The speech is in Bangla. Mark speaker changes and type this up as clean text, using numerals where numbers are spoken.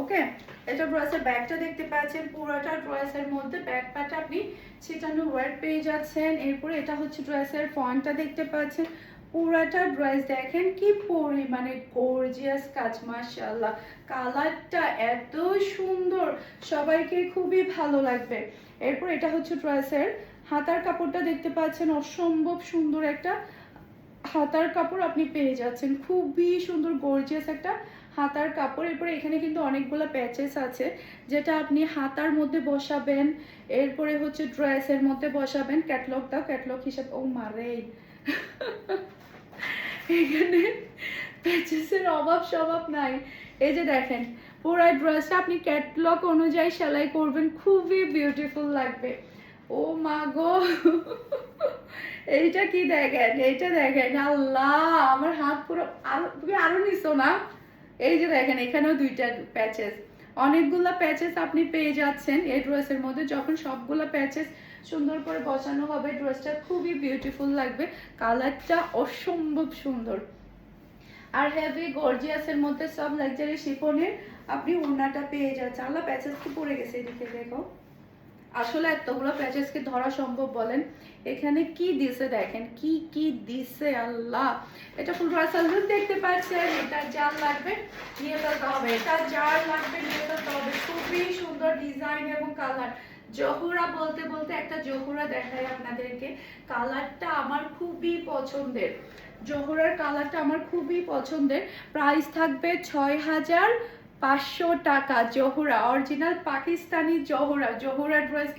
Speaker 1: ওকে, এটা ড্রেসের ব্যাগটা দেখতে পাচ্ছেন, পুরোটা ড্রেসের মধ্যে ব্যাক পার্ট আপনি ছিটানো ওয়ার্ক পেয়ে যাচ্ছেন। এরপরে এটা হচ্ছে ড্রেসের ফন্টটা দেখতে পাচ্ছেন, পুরাটা ড্রেস দেখেন কি পরিমাণে গর্জিয়াস কাজ, মাশাআল্লাহ। কালারটা এত সুন্দর, সবাইকে খুবই ভালো লাগবে। এরপর এটা হচ্ছে ড্রেসের হাতার কাপড়টা দেখতে পাচ্ছেন, অসম্ভব সুন্দর একটা হাতার কাপড় আপনি পেয়ে যাচ্ছেন, খুবই সুন্দর গর্জিয়াস একটা হাতার কাপড়। এরপরে এখানে কিন্তু অনেকগুলো প্যাচেস আছে, যেটা আপনি হাতার মধ্যে বসাবেন, এরপরে হচ্ছে ড্রেসের মধ্যে বসাবেন। ক্যাটলগ দাও, ক্যাটলগ হিসাব। ও মারে এখানে প্যাচেসের অভাব স্বভাব নাই। এই যে দেখেন, পুরো ড্রেসটা আপনি ক্যাটলগ অনুযায়ী সেলাই করবেন, খুবই বিউটিফুল লাগবে। ও মা গো, এইটা কি দেখেন, এইটা দেখেন, আল্লাহ আমার হাত পুরো। তুমি আরো নিছো না? এই যে দেখেন, এখানেও দুইটা প্যাচেস, অনেকগুলা প্যাচেস আপনি পেয়ে যাচ্ছেন এই ড্রেসের মধ্যে। যখন সবগুলা প্যাচেস সুন্দর করে বসানো হবে, ড্রেসটা খুবই বিউটিফুল লাগবে। কালারটা অসম্ভব সুন্দর। আর হেভি গর্জিয়াসের মধ্যে সব লাক্সারি শিফনের আপনি ওড়নাটা পেয়ে যাচ্ছেন। আল্লাহ, প্যাচেস কি পড়ে গেছে, এদিকে দেখো। আসলে এতগুলো প্যাচেসকে ধরা সম্ভব বলেন? এখানে কি দিছে দেখেন, কি কি দিছে, আল্লাহ। এটা ফুল রাসাল লুক দেখতে পাচ্ছেন। এটা যার লাগবে নিয়ে ফেলতে হবে, এটা যার লাগবে নিয়ে ফেলতে হবে। খুবই সুন্দর ডিজাইন এবং কালার। জহুরা বলতে বলতে একটা জহুরা দেখাই আপনাদেরকে। কালারটা আমার খুবই পছন্দের, জহুরার কালারটা আমার খুবই পছন্দের। প্রাইস থাকবে 6500 টাকা। Jahura original Pakistani Jahura, Jahura dress